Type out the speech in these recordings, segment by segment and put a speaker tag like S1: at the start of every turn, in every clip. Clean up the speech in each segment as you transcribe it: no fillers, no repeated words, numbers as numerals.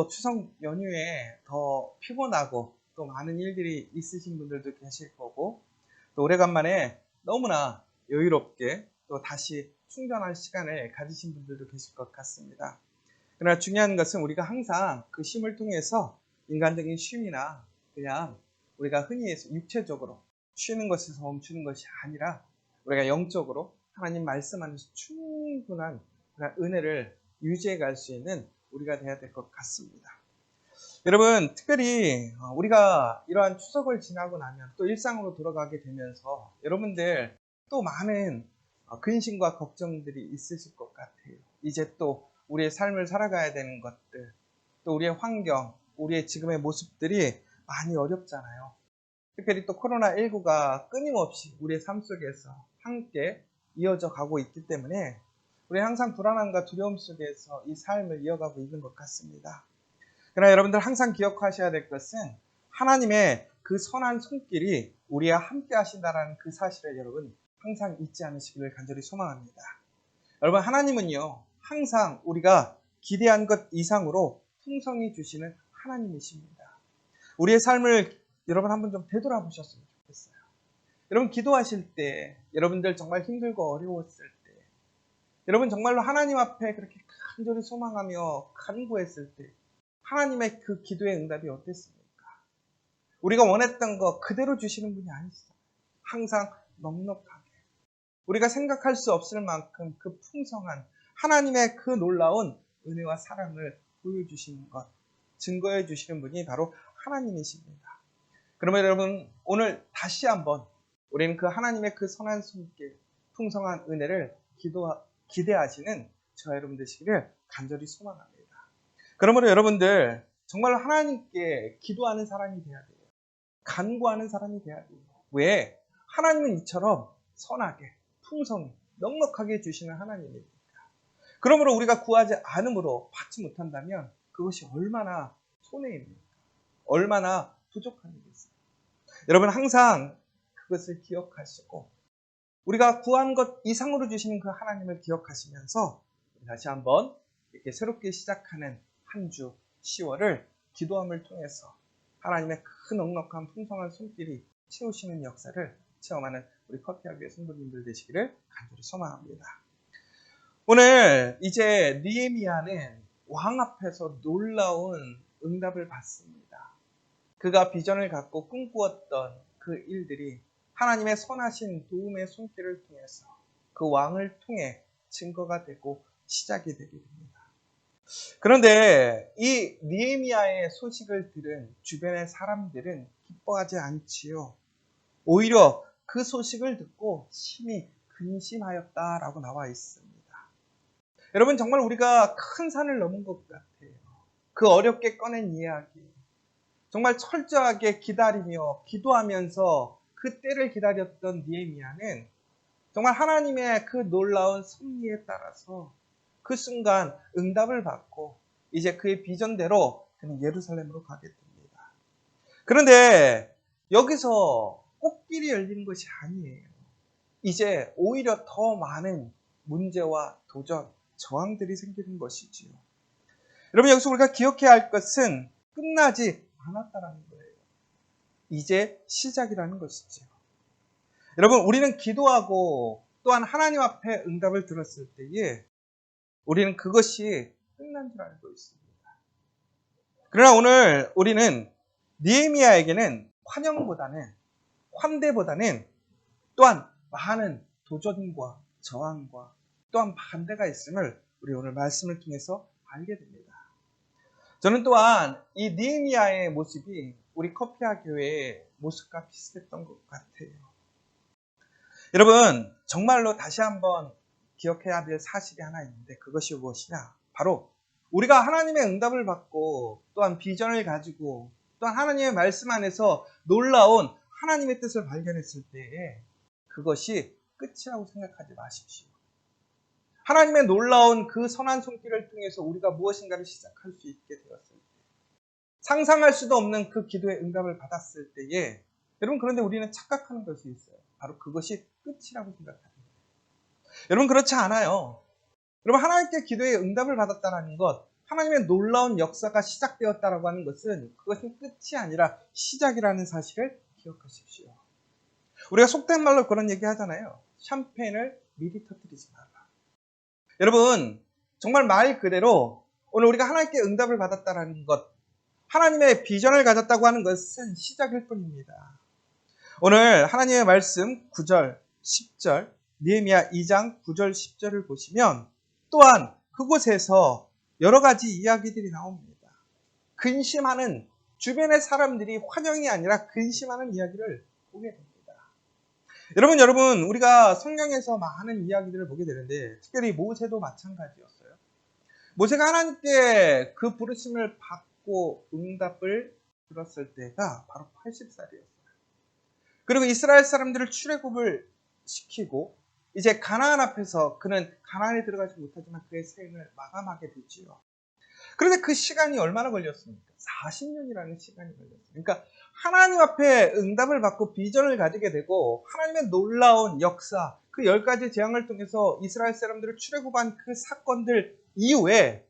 S1: 추석 연휴에 더 피곤하고 또 많은 일들이 있으신 분들도 계실 거고, 또 오래간만에 너무나 여유롭게 또 다시 충전할 시간을 가지신 분들도 계실 것 같습니다. 그러나 중요한 것은 우리가 항상 그 쉼을 통해서 인간적인 쉼이나 그냥 우리가 흔히 해서 육체적으로 쉬는 것에서 멈추는 것이 아니라 우리가 영적으로 하나님 말씀 안에서 충분한 그런 은혜를 유지해 갈 수 있는 우리가 돼야 될 것 같습니다. 여러분, 특별히 우리가 이러한 추석을 지나고 나면 또 일상으로 돌아가게 되면서 여러분들 또 많은 근심과 걱정들이 있으실 것 같아요. 이제 또 우리의 삶을 살아가야 되는 것들, 또 우리의 환경, 우리의 지금의 모습들이 많이 어렵잖아요. 특별히 또 코로나19가 끊임없이 우리의 삶 속에서 함께 이어져 가고 있기 때문에 우리는 항상 불안함과 두려움 속에서 이 삶을 이어가고 있는 것 같습니다. 그러나 여러분들 항상 기억하셔야 될 것은 하나님의 그 선한 손길이 우리와 함께 하신다는 그 사실을 여러분 항상 잊지 않으시기를 간절히 소망합니다. 여러분, 하나님은요 항상 우리가 기대한 것 이상으로 풍성히 주시는 하나님이십니다. 우리의 삶을 여러분 한번 좀 되돌아보셨으면 좋겠어요. 여러분, 기도하실 때, 여러분들 정말 힘들고 어려웠을 때, 여러분 정말로 하나님 앞에 그렇게 간절히 소망하며 간구했을 때 하나님의 그 기도의 응답이 어땠습니까? 우리가 원했던 거 그대로 주시는 분이 아니시죠. 항상 넉넉하게 우리가 생각할 수 없을 만큼 그 풍성한 하나님의 그 놀라운 은혜와 사랑을 보여주시는 것, 증거해 주시는 분이 바로 하나님이십니다. 그러면 여러분, 오늘 다시 한번 우리는 그 하나님의 그 선한 손길, 풍성한 은혜를 기대하시는 저와 여러분 되시기를 간절히 소망합니다. 그러므로 여러분들 정말로 하나님께 기도하는 사람이 돼야 돼요. 간구하는 사람이 돼야 돼요. 왜? 하나님은 이처럼 선하게, 풍성히, 넉넉하게 주시는 하나님입니다. 그러므로 우리가 구하지 않음으로 받지 못한다면 그것이 얼마나 손해입니까? 얼마나 부족한 일이겠어요. 여러분, 항상 그것을 기억하시고 우리가 구한 것 이상으로 주시는 그 하나님을 기억하시면서 다시 한번 이렇게 새롭게 시작하는 한 주 10월을 기도함을 통해서 하나님의 그 넉넉한 풍성한 손길이 채우시는 역사를 체험하는 우리 커피학교의 성도님들 되시기를 간절히 소망합니다. 오늘 이제 느헤미야는 왕 앞에서 놀라운 응답을 받습니다. 그가 비전을 갖고 꿈꾸었던 그 일들이 하나님의 선하신 도움의 손길을 통해서 그 왕을 통해 증거가 되고 시작이 되게 됩니다. 그런데 이 느헤미야의 소식을 들은 주변의 사람들은 기뻐하지 않지요. 오히려 그 소식을 듣고 심히 근심하였다라고 나와 있습니다. 여러분, 정말 우리가 큰 산을 넘은 것 같아요. 그 어렵게 꺼낸 이야기, 정말 철저하게 기다리며 기도하면서 그 때를 기다렸던 느헤미야는 정말 하나님의 그 놀라운 섭리에 따라서 그 순간 응답을 받고 이제 그의 비전대로 그는 예루살렘으로 가게 됩니다. 그런데 여기서 꽃길이 열리는 것이 아니에요. 이제 오히려 더 많은 문제와 도전, 저항들이 생기는 것이지요. 여러분, 여기서 우리가 기억해야 할 것은 끝나지 않았다는 거예요. 이제 시작이라는 것이지요. 여러분, 우리는 기도하고 또한 하나님 앞에 응답을 들었을 때에 우리는 그것이 끝난 줄 알고 있습니다. 그러나 오늘 우리는 느헤미야에게는 환영보다는, 환대보다는 또한 많은 도전과 저항과 또한 반대가 있음을 우리 오늘 말씀을 통해서 알게 됩니다. 저는 또한 이 느헤미야의 모습이 우리 커피아 교회의 모습과 비슷했던 것 같아요. 여러분, 정말로 다시 한번 기억해야 될 사실이 하나 있는데 그것이 무엇이냐? 바로 우리가 하나님의 응답을 받고 또한 비전을 가지고 또한 하나님의 말씀 안에서 놀라운 하나님의 뜻을 발견했을 때에 그것이 끝이라고 생각하지 마십시오. 하나님의 놀라운 그 선한 손길을 통해서 우리가 무엇인가를 시작할 수 있게 되었을 때, 상상할 수도 없는 그 기도의 응답을 받았을 때에 여러분, 그런데 우리는 착각하는 것이 있어요. 바로 그것이 끝이라고 생각합니다. 여러분, 그렇지 않아요. 여러분, 하나님께 기도의 응답을 받았다는 것, 하나님의 놀라운 역사가 시작되었다라고 하는 것은 그것은 끝이 아니라 시작이라는 사실을 기억하십시오. 우리가 속된 말로 그런 얘기 하잖아요. 샴페인을 미리 터뜨리지 마라. 여러분, 정말 말 그대로 오늘 우리가 하나님께 응답을 받았다라는 것, 하나님의 비전을 가졌다고 하는 것은 시작일 뿐입니다. 오늘 하나님의 말씀 9절, 10절, 느헤미야 2장 9절, 10절을 보시면 또한 그곳에서 여러 가지 이야기들이 나옵니다. 근심하는 주변의 사람들이 환영이 아니라 근심하는 이야기를 보게 됩니다. 여러분, 우리가 성경에서 많은 이야기들을 보게 되는데 특별히 모세도 마찬가지였어요. 모세가 하나님께 그 부르심을 받고 응답을 들었을 때가 바로 80살이었어요. 그리고 이스라엘 사람들을 출애굽을 시키고 이제 가나안 앞에서 그는 가나안에 들어가지 못하지만 그의 생을 마감하게 되지요. 그런데 그 시간이 얼마나 걸렸습니까? 40년이라는 시간이 걸렸어요. 그러니까 하나님 앞에 응답을 받고 비전을 가지게 되고 하나님의 놀라운 역사, 그 10가지 재앙을 통해서 이스라엘 사람들을 출애굽한 그 사건들 이후에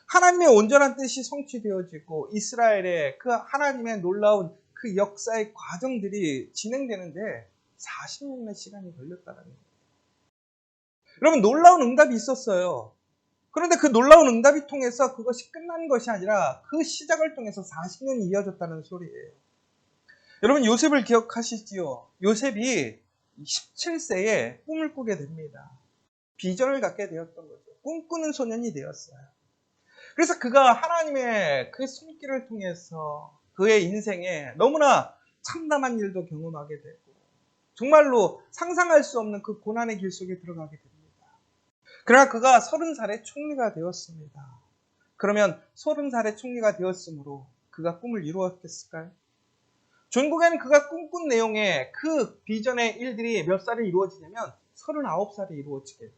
S1: 하나님의 온전한 뜻이 성취되어지고 이스라엘의 그 하나님의 놀라운 그 역사의 과정들이 진행되는데 40년의 시간이 걸렸다는 거예요. 여러분, 놀라운 응답이 있었어요. 그런데 그 놀라운 응답이 통해서 그것이 끝난 것이 아니라 그 시작을 통해서 40년이 이어졌다는 소리예요. 여러분, 요셉을 기억하시지요? 요셉이 17세에 꿈을 꾸게 됩니다. 비전을 갖게 되었던 거죠. 꿈꾸는 소년이 되었어요. 그래서 그가 하나님의 그 손길을 통해서 그의 인생에 너무나 참담한 일도 경험하게 되고 정말로 상상할 수 없는 그 고난의 길 속에 들어가게 됩니다. 그러나 그가 30살에 총리가 되었습니다. 그러면 30살에 총리가 되었으므로 그가 꿈을 이루었겠을까요? 전국에는 그가 꿈꾼 내용의 그 비전의 일들이 몇 살에 이루어지냐면 39살에 이루어지게 돼요.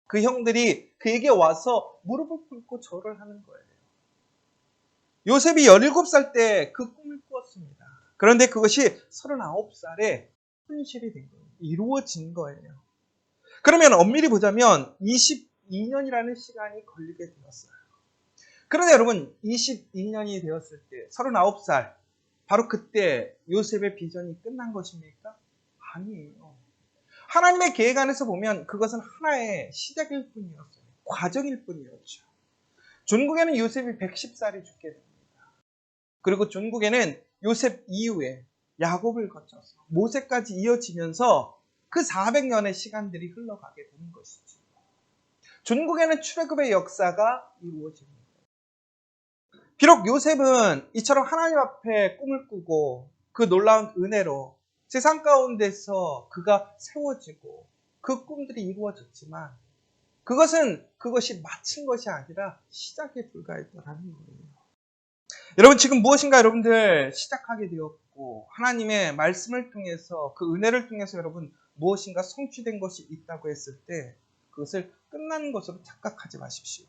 S1: 그 형들이 그에게 와서 무릎을 꿇고 절을 하는 거예요. 요셉이 17살 때 그 꿈을 꾸었습니다. 그런데 그것이 39살에 현실이 된 거예요. 이루어진 거예요. 그러면 엄밀히 보자면 22년이라는 시간이 걸리게 되었어요. 그런데 여러분, 22년이 되었을 때 39살, 바로 그때 요셉의 비전이 끝난 것입니까? 아니에요. 하나님의 계획 안에서 보면 그것은 하나의 시작일 뿐이었어요. 과정일 뿐이었죠. 전국에는 요셉이 110살이 죽게 됩니다. 그리고 전국에는 요셉 이후에 야곱을 거쳐서 모세까지 이어지면서 그 400년의 시간들이 흘러가게 되는 것이죠. 전국에는 출애굽의 역사가 이루어집니다. 비록 요셉은 이처럼 하나님 앞에 꿈을 꾸고 그 놀라운 은혜로 세상 가운데서 그가 세워지고 그 꿈들이 이루어졌지만 그것이 마친 것이 아니라 시작에 불과했다는 거예요. 여러분, 지금 무엇인가 여러분들 시작하게 되었고 하나님의 말씀을 통해서 그 은혜를 통해서 여러분 무엇인가 성취된 것이 있다고 했을 때 그것을 끝난 것으로 착각하지 마십시오.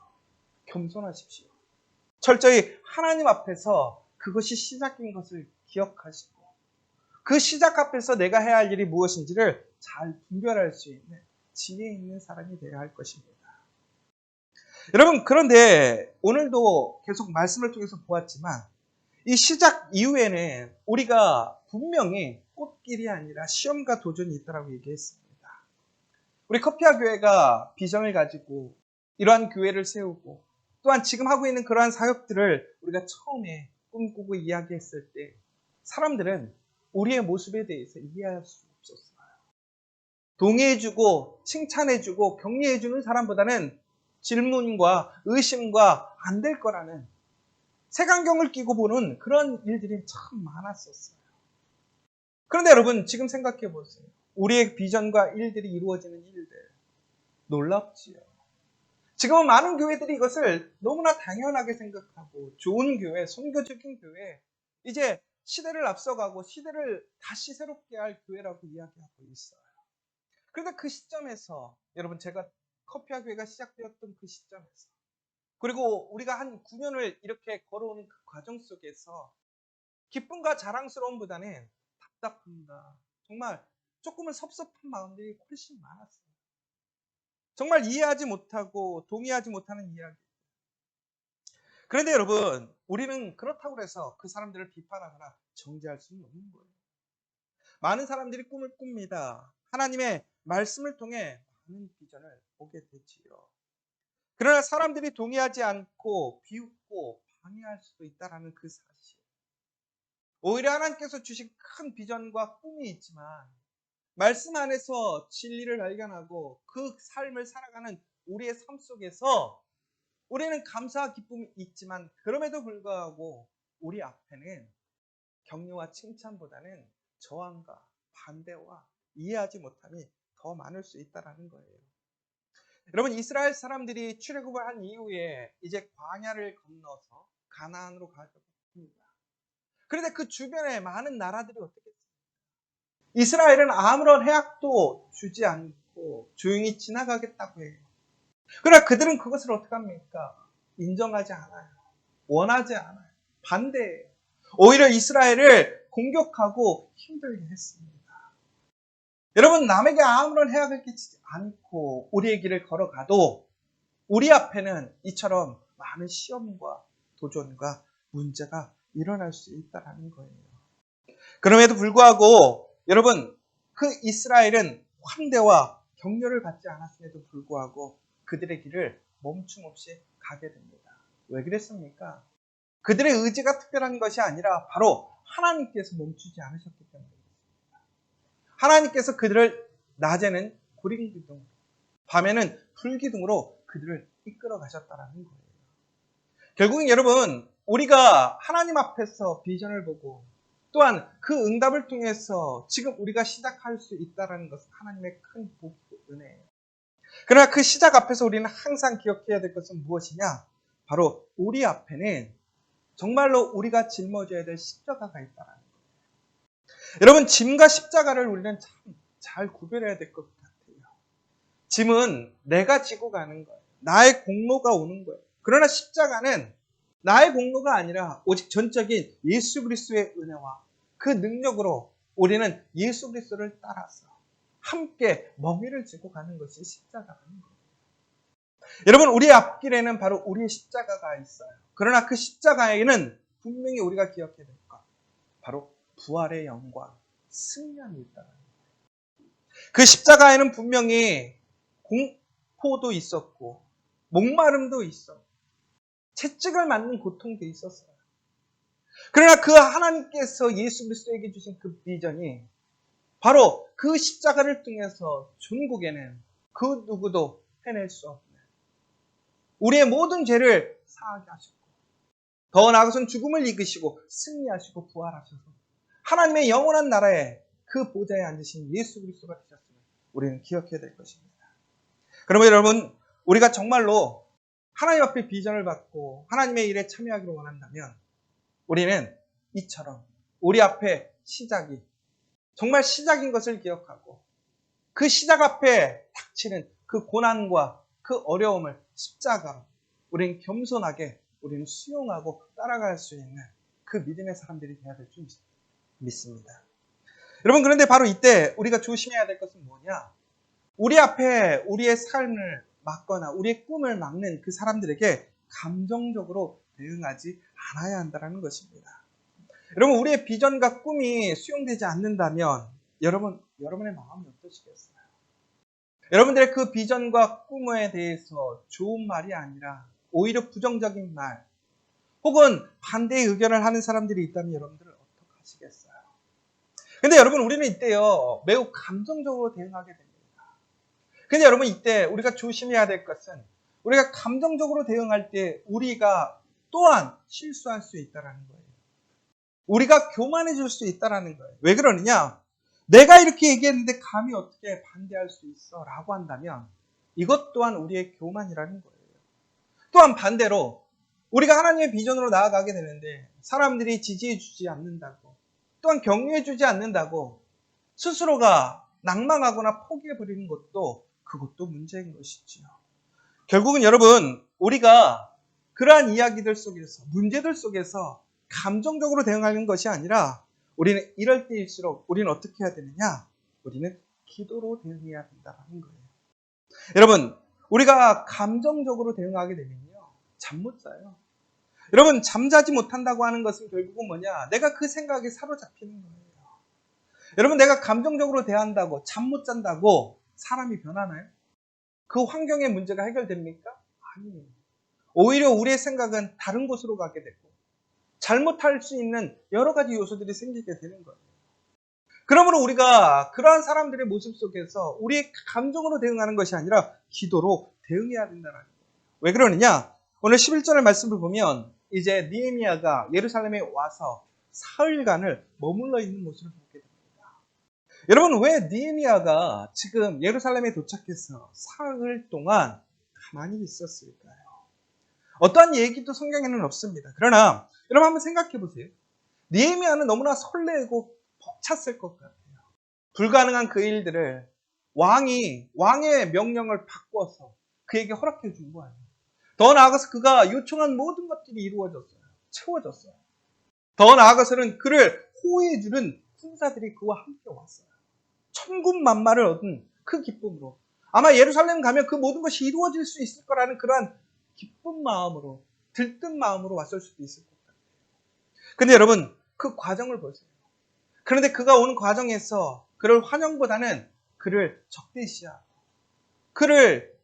S1: 겸손하십시오. 철저히 하나님 앞에서 그것이 시작인 것을 기억하시고 그 시작 앞에서 내가 해야 할 일이 무엇인지를 잘 분별할 수 있는 지혜 있는 사람이 되어야 할 것입니다. 여러분, 그런데 오늘도 계속 말씀을 통해서 보았지만 이 시작 이후에는 우리가 분명히 꽃길이 아니라 시험과 도전이 있다고 얘기했습니다. 우리 커피아 교회가 비전을 가지고 이러한 교회를 세우고 또한 지금 하고 있는 그러한 사역들을 우리가 처음에 꿈꾸고 이야기했을 때 사람들은 우리의 모습에 대해서 이해할 수 없었어요. 동의해주고 칭찬해주고 격려해주는 사람보다는 질문과 의심과 안 될 거라는 색안경을 끼고 보는 그런 일들이 참 많았었어요. 그런데 여러분, 지금 생각해 보세요. 우리의 비전과 일들이 이루어지는 일들 놀랍지요. 지금은 많은 교회들이 이것을 너무나 당연하게 생각하고 좋은 교회, 선교적인 교회, 이제 시대를 앞서가고 시대를 다시 새롭게 할 교회라고 이야기하고 있어요. 그런데 그 시점에서 여러분, 제가 커피아 교회가 시작되었던 그 시점에서 그리고 우리가 한 9년을 이렇게 걸어오는 그 과정 속에서 기쁨과 자랑스러움보다는 답답함과 정말 조금은 섭섭한 마음들이 훨씬 많았어요. 정말 이해하지 못하고 동의하지 못하는 이야기. 그런데 여러분, 우리는 그렇다고 해서 그 사람들을 비판하거나 정죄할 수는 없는 거예요. 많은 사람들이 꿈을 꿉니다. 하나님의 말씀을 통해 많은 비전을 보게 되지요. 그러나 사람들이 동의하지 않고 비웃고 방해할 수도 있다는 그 사실. 오히려 하나님께서 주신 큰 비전과 꿈이 있지만 말씀 안에서 진리를 발견하고 그 삶을 살아가는 우리의 삶 속에서 우리는 감사와 기쁨이 있지만 그럼에도 불구하고 우리 앞에는 격려와 칭찬보다는 저항과 반대와 이해하지 못함이 더 많을 수 있다는 거예요. 여러분, 이스라엘 사람들이 출애굽을 한 이후에 이제 광야를 건너서 가나안으로 가려고 합니다. 그런데 그 주변에 많은 나라들이 어떻게 했어요? 이스라엘은 아무런 해악도 주지 않고 조용히 지나가겠다고 해요. 그러나 그들은 그것을 어떻게 합니까? 인정하지 않아요. 원하지 않아요. 반대해요. 오히려 이스라엘을 공격하고 힘들게 했습니다. 여러분, 남에게 아무런 해악을 끼치지 않고 우리의 길을 걸어가도 우리 앞에는 이처럼 많은 시험과 도전과 문제가 일어날 수 있다는 거예요. 그럼에도 불구하고 여러분, 그 이스라엘은 환대와 격려를 받지 않았음에도 불구하고 그들의 길을 멈춤 없이 가게 됩니다. 왜 그랬습니까? 그들의 의지가 특별한 것이 아니라 바로 하나님께서 멈추지 않으셨기 때문입니다. 하나님께서 그들을 낮에는 구린기둥, 밤에는 불기둥으로 그들을 이끌어 가셨다는 거예요. 결국은 여러분, 우리가 하나님 앞에서 비전을 보고 또한 그 응답을 통해서 지금 우리가 시작할 수 있다는 것은 하나님의 큰 복이고 은혜예요. 그러나 그 시작 앞에서 우리는 항상 기억해야 될 것은 무엇이냐? 바로 우리 앞에는 정말로 우리가 짊어져야 될 십자가가 있다는 거예요. 여러분, 짐과 십자가를 우리는 참 잘 구별해야 될 것 같아요. 짐은 내가 지고 가는 거예요. 나의 공로가 오는 거예요. 그러나 십자가는 나의 공로가 아니라 오직 전적인 예수 그리스도의 은혜와 그 능력으로 우리는 예수 그리스도를 따라서 함께 멍에를 지고 가는 것이 십자가라는 거예요. 여러분, 우리 앞길에는 바로 우리의 십자가가 있어요. 그러나 그 십자가에는 분명히 우리가 기억해야 될 것, 바로 부활의 영광, 승리함이 있다는 거예요. 그 십자가에는 분명히 공포도 있었고 목마름도 있었고 채찍을 맞는 고통도 있었어요. 그러나 그 하나님께서 예수 그리스도에게 주신 그 비전이 바로 그 십자가를 통해서 천국에는 그 누구도 해낼 수 없는 우리의 모든 죄를 사하게 하셨고 더 나아가서는 죽음을 이기시고 승리하시고 부활하셔서 하나님의 영원한 나라에 그 보좌에 앉으신 예수 그리스도가 되셨음을 우리는 기억해야 될 것입니다. 그러면 여러분, 우리가 정말로 하나님 앞에 비전을 받고 하나님의 일에 참여하기를 원한다면 우리는 이처럼 우리 앞에 시작이 정말 시작인 것을 기억하고 그 시작 앞에 닥치는 그 고난과 그 어려움을 십자가로 우리는 겸손하게 우리는 수용하고 따라갈 수 있는 그 믿음의 사람들이 되어야 될 줄 믿습니다. 여러분, 그런데 바로 이때 우리가 조심해야 될 것은 뭐냐? 우리 앞에 우리의 삶을 막거나 우리의 꿈을 막는 그 사람들에게 감정적으로 대응하지 않아야 한다는 것입니다. 여러분, 우리의 비전과 꿈이 수용되지 않는다면 여러분의 마음이 어떠시겠어요? 여러분들의 그 비전과 꿈에 대해서 좋은 말이 아니라 오히려 부정적인 말 혹은 반대의 의견을 하는 사람들이 있다면 여러분들은 어떻게 하시겠어요? 근데 여러분, 우리는 이때요 매우 감정적으로 대응하게 됩니다. 근데 여러분, 이때 우리가 조심해야 될 것은 우리가 감정적으로 대응할 때 우리가 또한 실수할 수 있다는 거예요. 우리가 교만해질 수 있다는 거예요. 왜 그러느냐? 내가 이렇게 얘기했는데 감히 어떻게 반대할 수 있어? 라고 한다면 이것 또한 우리의 교만이라는 거예요. 또한 반대로 우리가 하나님의 비전으로 나아가게 되는데 사람들이 지지해 주지 않는다고 또한 격려해 주지 않는다고 스스로가 낭망하거나 포기해버리는 것도 그것도 문제인 것이지요. 결국은 여러분, 우리가 그러한 이야기들 속에서 문제들 속에서 감정적으로 대응하는 것이 아니라 우리는 이럴 때일수록 우리는 어떻게 해야 되느냐? 우리는 기도로 대응해야 된다는 거예요. 여러분, 우리가 감정적으로 대응하게 되면요 잠 못 자요. 여러분, 잠자지 못한다고 하는 것은 결국은 뭐냐? 내가 그 생각에 사로잡히는 거예요. 여러분, 내가 감정적으로 대한다고, 잠 못 잔다고 사람이 변하나요? 그 환경의 문제가 해결됩니까? 아니에요. 오히려 우리의 생각은 다른 곳으로 가게 되고 잘못할 수 있는 여러 가지 요소들이 생기게 되는 거예요. 그러므로 우리가 그러한 사람들의 모습 속에서 우리의 감정으로 대응하는 것이 아니라 기도로 대응해야 된다는 거예요. 왜 그러느냐? 오늘 11절의 말씀을 보면 이제 느헤미야가 예루살렘에 와서 사흘간을 머물러 있는 모습을 보게 됩니다. 여러분, 왜 느헤미야가 지금 예루살렘에 도착해서 사흘 동안 가만히 있었을까요? 어떠한 얘기도 성경에는 없습니다. 그러나 여러분 한번 생각해 보세요. 느헤미야는 너무나 설레고 벅찼을 것 같아요. 불가능한 그 일들을 왕의 명령을 바꿔서 그에게 허락해 준 거예요. 더 나아가서 그가 요청한 모든 것들이 이루어졌어요. 채워졌어요. 더 나아가서는 그를 호위해 주는 군사들이 그와 함께 왔어요. 천군만마를 얻은 그 기쁨으로 아마 예루살렘 가면 그 모든 것이 이루어질 수 있을 거라는 그러한 기쁜 마음으로, 들뜬 마음으로 왔을 수도 있을 것 같아요. 근데 여러분, 그 과정을 보세요. 그런데 그가 오는 과정에서 그를 환영보다는 그를 적대시하고 그를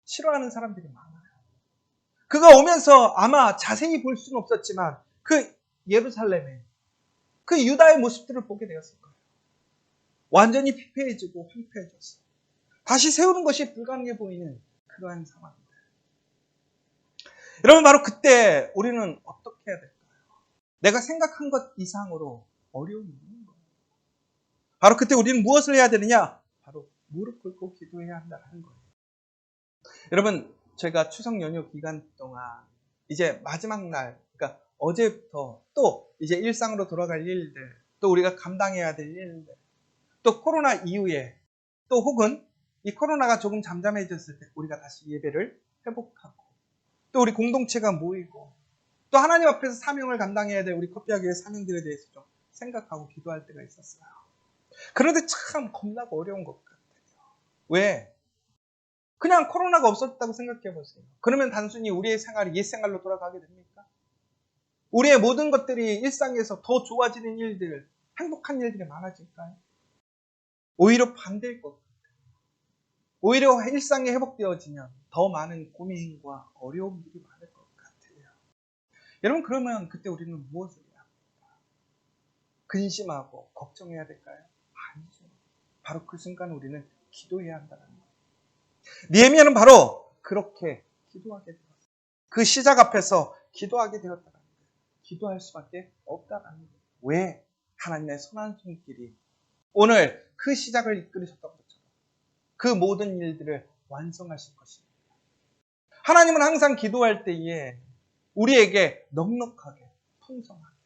S1: 싫어하는 사람들이 많아요. 그가 오면서 아마 자세히 볼 수는 없었지만 그 예루살렘에 그 유다의 모습들을 보게 되었을 거예요. 완전히 피폐해지고 황폐해졌어요. 다시 세우는 것이 불가능해 보이는 그러한 상황입니다. 여러분, 바로 그때 우리는 어떻게 해야 될까요? 내가 생각한 것 이상으로 어려움이 있는 거예요. 바로 그때 우리는 무엇을 해야 되느냐? 바로 무릎 꿇고 기도해야 한다는 거예요. 여러분, 제가 추석 연휴 기간 동안 이제 마지막 날, 그러니까 어제부터 또 이제 일상으로 돌아갈 일들, 또 우리가 감당해야 될 일들, 또 코로나 이후에, 또 혹은 이 코로나가 조금 잠잠해졌을 때 우리가 다시 예배를 회복하고, 또 우리 공동체가 모이고, 또 하나님 앞에서 사명을 감당해야 될 우리 커피하교의 사명들에 대해서 좀 생각하고 기도할 때가 있었어요. 그런데 참 겁나고 어려운 것 같아요. 왜? 그냥 코로나가 없었다고 생각해 보세요. 그러면 단순히 우리의 생활이 옛 생활로 돌아가게 됩니까? 우리의 모든 것들이 일상에서 더 좋아지는 일들, 행복한 일들이 많아질까요? 오히려 반대일 것 같아요. 오히려 일상이 회복되어지면 더 많은 고민과 어려움들이 많을 것 같아요. 여러분, 그러면 그때 우리는 무엇을 해야 합니까? 근심하고 걱정해야 될까요? 아니죠. 바로 그 순간 우리는 기도해야 한다는 거예요. 느헤미야는 바로 그렇게 기도하게 되었어요. 그 시작 앞에서 기도하게 되었다는 거예요. 기도할 수밖에 없다는 거예요. 왜? 하나님의 선한 손길이 오늘 그 시작을 이끌으셨던 것처럼 그 모든 일들을 완성하실 것입니다. 하나님은 항상 기도할 때에 우리에게 넉넉하게, 풍성하게,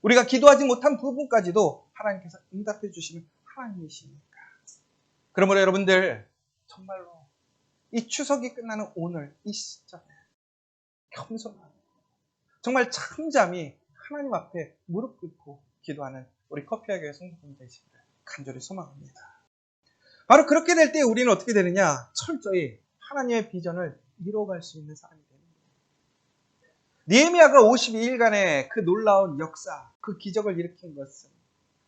S1: 우리가 기도하지 못한 부분까지도 하나님께서 응답해 주시는 하나님이시니까. 그러므로 여러분들, 정말로 이 추석이 끝나는 오늘 이 시점에 겸손하게, 정말 잠잠히 하나님 앞에 무릎 꿇고 기도하는 우리 커피하교의 성도분 되시기를 간절히 소망합니다. 바로 그렇게 될 때 우리는 어떻게 되느냐? 철저히 하나님의 비전을 이뤄갈 수 있는 사람이 되는 거예요. 느헤미야가 52일간의 그 놀라운 역사, 그 기적을 일으킨 것은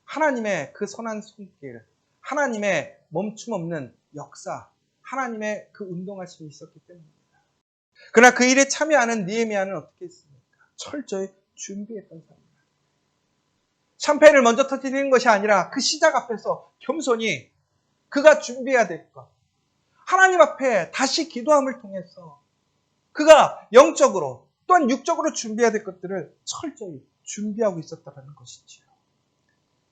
S1: 하나님의 그 선한 손길, 하나님의 멈춤 없는 역사, 하나님의 그 운동하심이 있었기 때문입니다. 그러나 그 일에 참여하는 느헤미야는 어떻게 했습니까? 철저히 준비했던 사람입니다. 샴페인을 먼저 터뜨리는 것이 아니라 그 시작 앞에서 겸손히 그가 준비해야 될 것, 하나님 앞에 다시 기도함을 통해서 그가 영적으로 또한 육적으로 준비해야 될 것들을 철저히 준비하고 있었다는 것이지요.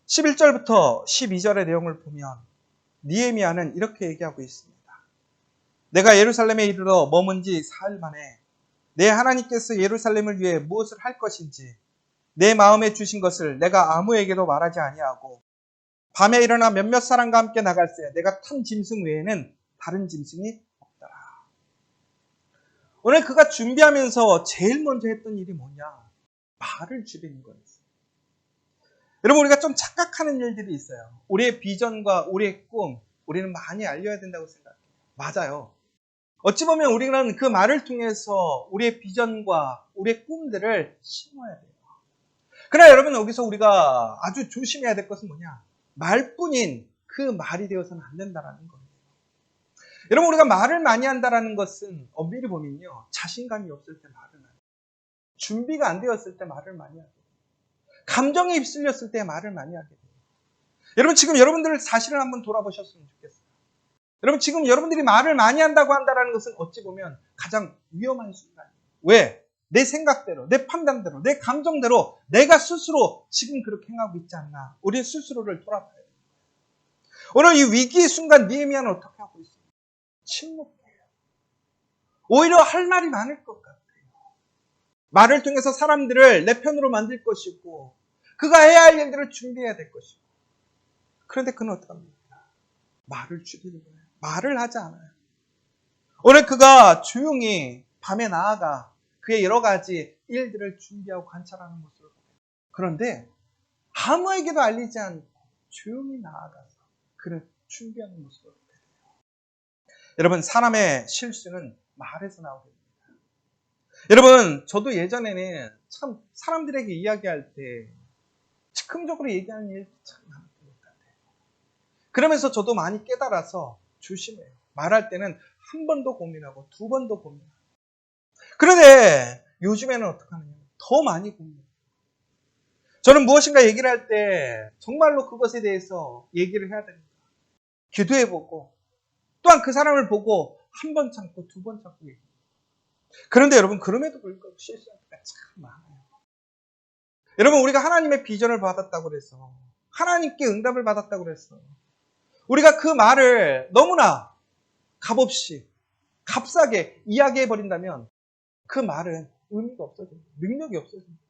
S1: 11절부터 12절의 내용을 보면 느헤미야는 이렇게 얘기하고 있습니다. 내가 예루살렘에 이르러 머문 지 사흘 만에 내 하나님께서 예루살렘을 위해 무엇을 할 것인지 내 마음에 주신 것을 내가 아무에게도 말하지 아니하고 밤에 일어나 몇몇 사람과 함께 나갈새 내가 탄 짐승 외에는 다른 짐승이 없더라. 오늘 그가 준비하면서 제일 먼저 했던 일이 뭐냐? 말을 줄이는 거였어요. 여러분, 우리가 좀 착각하는 일들이 있어요. 우리의 비전과 우리의 꿈, 우리는 많이 알려야 된다고 생각해요. 맞아요. 어찌 보면 우리는 그 말을 통해서 우리의 비전과 우리의 꿈들을 심어야 돼요. 그러나 여러분, 여기서 우리가 아주 조심해야 될 것은 뭐냐? 말뿐인 그 말이 되어서는 안 된다는 거예요. 여러분, 우리가 말을 많이 한다는 것은 엄밀히 보면요, 자신감이 없을 때 말을 많이 해요. 준비가 안 되었을 때 말을 많이 하게 돼요. 감정에 휩쓸렸을 때 말을 많이 하게 돼요. 여러분, 지금 여러분들 사실을 한번 돌아보셨으면 좋겠어요. 여러분, 지금 여러분들이 말을 많이 한다고 한다는 것은 어찌 보면 가장 위험한 순간이에요. 왜? 내 생각대로, 내 판단대로, 내 감정대로 내가 스스로 지금 그렇게 행하고 있지 않나. 우리 스스로를 돌아봐야 돼요. 오늘 이 위기의 순간 느헤미야는 어떻게 하고 있어요? 침묵해요. 오히려 할 말이 많을 것 같아요. 말을 통해서 사람들을 내 편으로 만들 것이고 그가 해야 할 일들을 준비해야 될 것이고, 그런데 그는 어떻게 합니까? 말을 줄이는 거예요. 말을 하지 않아요. 오늘 그가 조용히 밤에 나아가 그의 여러 가지 일들을 준비하고 관찰하는 모습을 보여요. 그런데 아무에게도 알리지 않고 조용히 나아가서 그를 준비하는 모습을 보여요. 여러분, 사람의 실수는 말에서 나오게 됩니다. 여러분, 저도 예전에는 참 사람들에게 이야기할 때 즉흥적으로 얘기하는 일이 참 많았던 것 같아요. 그러면서 저도 많이 깨달아서 조심해요. 말할 때는 한 번 더 고민하고 두 번 더 고민하고. 그런데 요즘에는 어떻게 하느냐? 더 많이 고민해요. 저는 무엇인가 얘기를 할 때 정말로 그것에 대해서 얘기를 해야 됩니다. 기도해보고 또한 그 사람을 보고 한 번 참고 두 번 참고 얘기해요. 그런데 여러분, 그럼에도 불구하고 실수할 때가 참 많아요. 여러분, 우리가 하나님의 비전을 받았다고 그래서, 하나님께 응답을 받았다고 그래서 우리가 그 말을 너무나 값없이 값싸게 이야기해버린다면 그 말은 의미가 없어집니다. 능력이 없어집니다.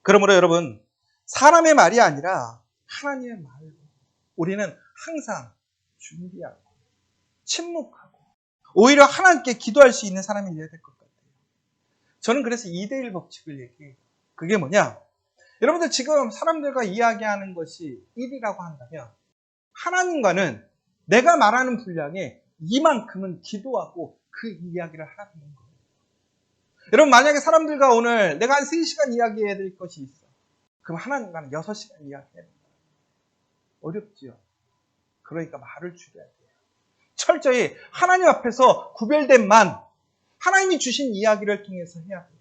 S1: 그러므로 여러분, 사람의 말이 아니라 하나님의 말로 우리는 항상 준비하고 침묵하고 오히려 하나님께 기도할 수 있는 사람이 되어야 될 것 같아요. 저는 그래서 2대1 법칙을 얘기해요. 그게 뭐냐? 여러분들 지금 사람들과 이야기하는 것이 1이라고 한다면 하나님과는 내가 말하는 분량에 이만큼은 기도하고 그 이야기를 하라는 거예요. 여러분, 만약에 사람들과 오늘 내가 한 3시간 이야기해야 될 것이 있어. 그럼 하나님과는 6시간 이야기해야 된다. 어렵지요? 그러니까 말을 줄여야 돼요. 철저히 하나님 앞에서 구별된 만, 하나님이 주신 이야기를 통해서 해야 돼요.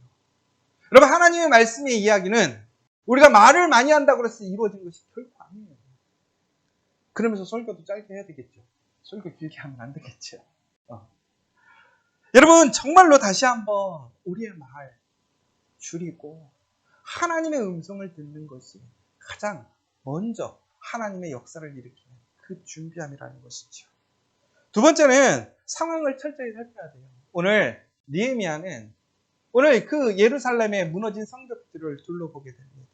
S1: 여러분, 하나님의 말씀의 이야기는 우리가 말을 많이 한다고 해서 이루어진 것이 결코 아니에요. 그러면서 설교도 짧게 해야 되겠죠. 설교 길게 하면 안 되겠죠. 여러분, 정말로 다시 한번 우리의 말 줄이고 하나님의 음성을 듣는 것이 가장 먼저 하나님의 역사를 일으키는 그 준비함이라는 것이죠. 두 번째는 상황을 철저히 살펴야 돼요. 오늘 느헤미야는 오늘 그 예루살렘에 무너진 성벽들을 둘러보게 됩니다.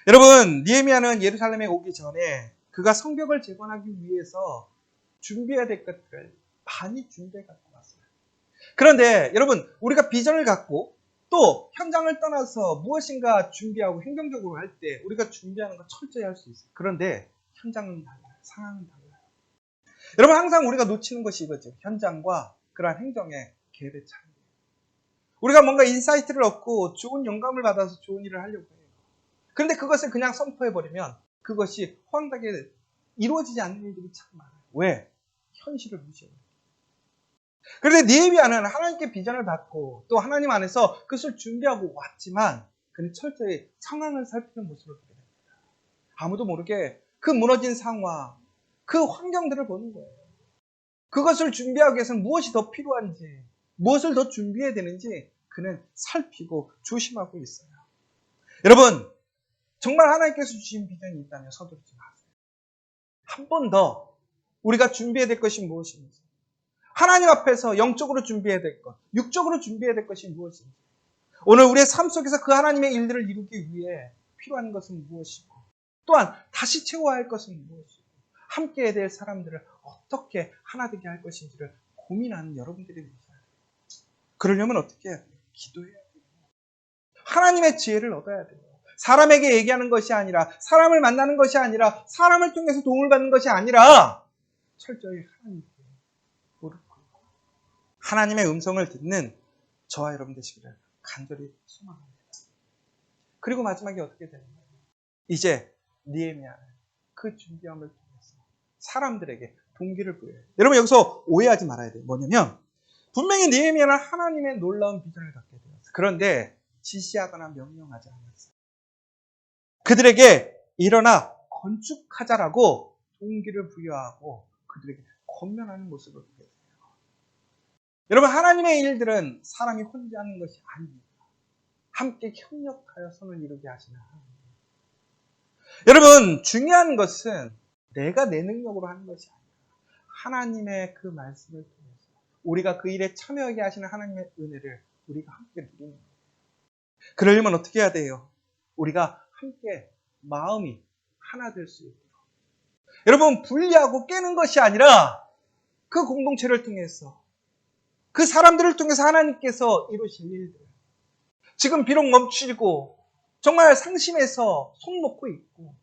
S1: 여러분, 느헤미야는 예루살렘에 오기 전에 그가 성벽을 재건하기 위해서 준비해야 될 것들을 많이 준비해 갖고 왔어요. 그런데 여러분, 우리가 비전을 갖고 또 현장을 떠나서 무엇인가 준비하고 행정적으로 할 때 우리가 준비하는 거 철저히 할 수 있어요. 그런데 현장은 달라요. 상황은 달라요. 여러분, 항상 우리가 놓치는 것이 이거죠. 현장과 그러한 행정의 갭의 차이. 우리가 뭔가 인사이트를 얻고 좋은 영감을 받아서 좋은 일을 하려고 해요. 그런데 그것을 그냥 선포해버리면 그것이 허황되게 이루어지지 않는 일들이 참 많아요. 왜? 현실을 무시해요. 그런데 느헤미야는 하나님께 비전을 받고 또 하나님 안에서 그것을 준비하고 왔지만 그는 철저히 상황을 살피는 모습을 보게 됩니다. 아무도 모르게 그 무너진 상황, 그 환경들을 보는 거예요. 그것을 준비하기 위해서는 무엇이 더 필요한지, 무엇을 더 준비해야 되는지 그는 살피고 조심하고 있어요. 여러분, 정말 하나님께서 주신 비전이 있다면 서두르지 마세요. 한 번 더 우리가 준비해야 될 것이 무엇인지, 하나님 앞에서 영적으로 준비해야 될 것, 육적으로 준비해야 될 것이 무엇인지, 오늘 우리의 삶 속에서 그 하나님의 일들을 이루기 위해 필요한 것은 무엇이고, 또한 다시 채워야 할 것은 무엇이고, 함께 해야 될 사람들을 어떻게 하나 되게 할 것인지를 고민하는 여러분들이 되셔야 돼요. 그러려면 어떻게 해야 돼요? 기도해야 돼요. 하나님의 지혜를 얻어야 돼요. 사람에게 얘기하는 것이 아니라, 사람을 만나는 것이 아니라, 사람을 통해서 도움을 받는 것이 아니라 철저히 하나님께 무릎 꿇고 하나님의 음성을 듣는 저와 여러분 되시기를 간절히 소망합니다. 그리고 마지막에 어떻게 되는 거예요? 이제 느헤미야는 그 준비함을 통해서 사람들에게 동기를 부여해요. 여러분 여기서 오해하지 말아야 돼요. 뭐냐면 분명히 느헤미야는 하나님의 놀라운 비전을 갖게 되었어요. 그런데 지시하거나 명령하지 않았어요. 그들에게 일어나 건축하자라고 동기를 부여하고 그들에게 권면하는 모습을 보게 돼요. 여러분 하나님의 일들은 사람이 혼자 하는 것이 아닙니다. 함께 협력하여 선을 이루게 하시는 하나님. 여러분 중요한 것은 내가 내 능력으로 하는 것이 아니라 하나님의 그 말씀을 통해서 우리가 그 일에 참여하게 하시는 하나님의 은혜를 우리가 함께 누리는 거예요. 그러려면 어떻게 해야 돼요? 우리가 함께 마음이 하나 될 수 있도록. 여러분 분리하고 깨는 것이 아니라 그 공동체를 통해서 그 사람들을 통해서 하나님께서 이루신 일들. 지금 비록 멈추고 정말 상심해서 손 놓고 있고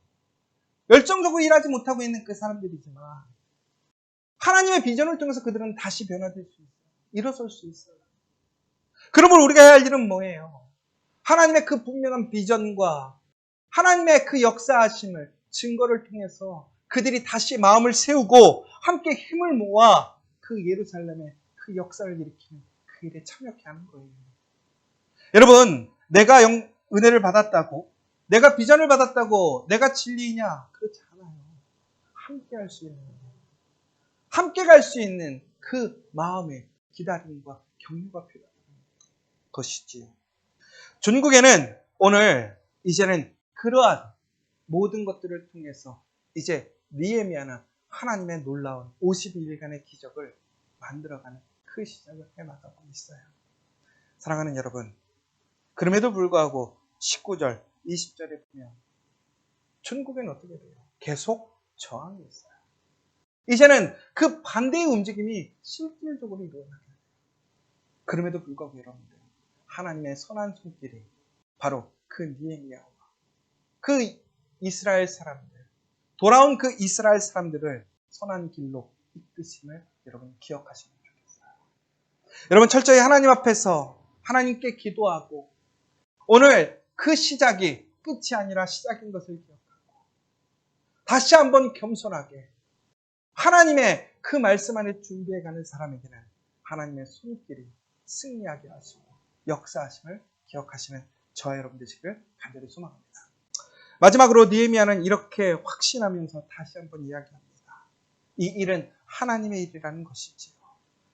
S1: 열정적으로 일하지 못하고 있는 그 사람들이지만 하나님의 비전을 통해서 그들은 다시 변화될 수 있어요. 일어설 수 있어요. 그러면 우리가 해야 할 일은 뭐예요? 하나님의 그 분명한 비전과 하나님의 그 역사하심을 증거를 통해서 그들이 다시 마음을 세우고 함께 힘을 모아 그 예루살렘의 그 역사를 일으키는 그 일에 참여케 하는 거예요. 여러분, 내가 은혜를 받았다고, 내가 비전을 받았다고, 내가 진리냐? 그렇지 않아요. 함께 할 수 있는, 함께 갈 수 있는 그 마음의 기다림과 격려가 필요한 것이지요. 중국에는 오늘 이제는 그러한 모든 것들을 통해서 이제 느헤미야는 하나님의 놀라운 52일간의 기적을 만들어가는 그 시작을 해나가고 있어요. 사랑하는 여러분, 그럼에도 불구하고 19절, 20절에 보면 중국에는 어떻게 돼요? 계속 저항이 있어요. 이제는 그 반대의 움직임이 실질적으로 일어나게 돼요. 그럼에도 불구하고 여러분들, 하나님의 선한 손길이 바로 그 느헤미야와 그 이스라엘 사람들, 돌아온 그 이스라엘 사람들을 선한 길로 이끄심을 여러분 기억하시면 좋겠어요. 여러분 철저히 하나님 앞에서 하나님께 기도하고 오늘 그 시작이 끝이 아니라 시작인 것을 기억하고 다시 한번 겸손하게 하나님의 그 말씀 안에 준비해가는 사람에게는 하나님의 손길이 승리하게 하시고 역사하심을 기억하시는 저와 여러분 되시기를 간절히 소망합니다. 마지막으로 느헤미야는 이렇게 확신하면서 다시 한번 이야기합니다. 이 일은 하나님의 일이라는 것이지요.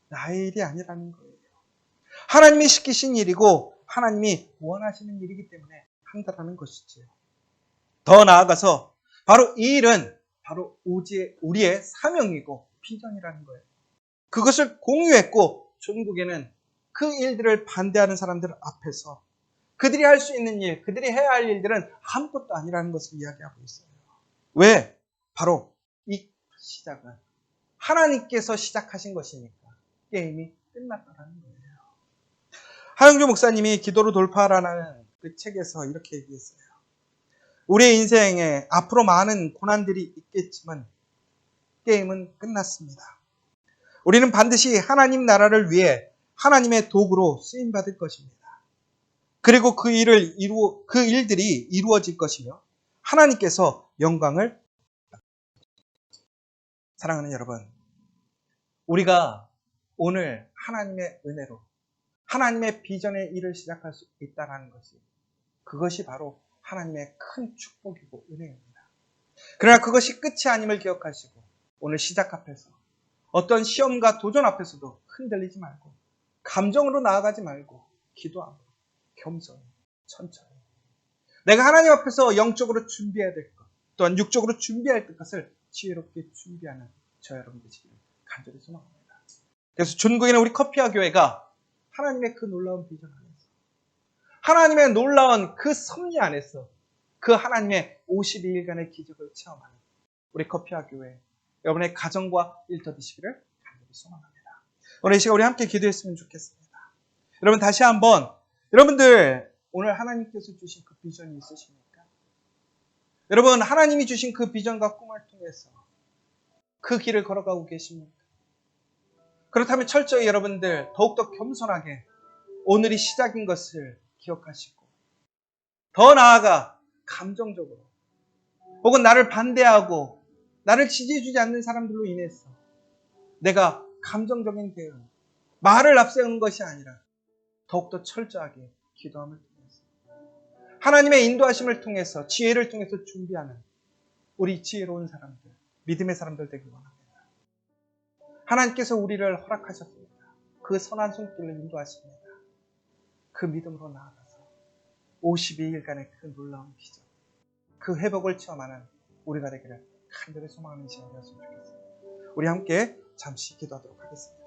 S1: 나의 일이 아니라는 거예요. 하나님이 시키신 일이고 하나님이 원하시는 일이기 때문에 한다라는 것이지요. 더 나아가서 바로 이 일은 바로 우리의 사명이고 비전이라는 거예요. 그것을 공유했고 중국에는 그 일들을 반대하는 사람들 앞에서 그들이 할 수 있는 일, 그들이 해야 할 일들은 아무것도 아니라는 것을 이야기하고 있어요. 왜? 바로 이 시작은 하나님께서 시작하신 것이니까 게임이 끝났다는 거예요. 하영주 목사님이 기도로 돌파하라는 그 책에서 이렇게 얘기했어요. 우리의 인생에 앞으로 많은 고난들이 있겠지만 게임은 끝났습니다. 우리는 반드시 하나님 나라를 위해 하나님의 도구로 쓰임받을 것입니다. 그리고 그 일들이 이루어질 것이며 하나님께서 영광을 사랑하는 여러분, 우리가 오늘 하나님의 은혜로 하나님의 비전의 일을 시작할 수 있다는 것이 그것이 바로 하나님의 큰 축복이고 은혜입니다. 그러나 그것이 끝이 아님을 기억하시고 오늘 시작 앞에서 어떤 시험과 도전 앞에서도 흔들리지 말고 감정으로 나아가지 말고 기도하고 겸손히 천천히 내가 하나님 앞에서 영적으로 준비해야 될 것 또한 육적으로 준비해야 될 것을 지혜롭게 준비하는 저 여러분 되시기를 간절히 소망합니다. 그래서 중국에는 우리 커피와 교회가 하나님의 그 놀라운 비전 안에서 하나님의 놀라운 그 섭리 안에서 그 하나님의 52일간의 기적을 체험하는 우리 커피와 교회 여러분의 가정과 일터 되시기를 간절히 소망합니다. 오늘 이 시간 우리 함께 기도했으면 좋겠습니다. 여러분 다시 한번 여러분들 오늘 하나님께서 주신 그 비전이 있으십니까? 여러분 하나님이 주신 그 비전과 꿈을 통해서 그 길을 걸어가고 계십니까? 그렇다면 철저히 여러분들 더욱더 겸손하게 오늘이 시작인 것을 기억하시고, 더 나아가 감정적으로 혹은 나를 반대하고 나를 지지해주지 않는 사람들로 인해서 내가 감정적인 대응, 말을 앞세우는 것이 아니라 더욱더 철저하게 기도함을 통해서 하나님의 인도하심을 통해서 지혜를 통해서 준비하는 우리 지혜로운 사람들, 믿음의 사람들 되길 원합니다. 하나님께서 우리를 허락하셨습니다. 그 선한 손길로 인도하십니다. 그 믿음으로 나아가서 52일간의 그 놀라운 기적, 그 회복을 체험하는 우리가 되기를 간절히 소망하는 시간이었으면 좋겠습니다. 우리 함께 잠시 기도하도록 하겠습니다.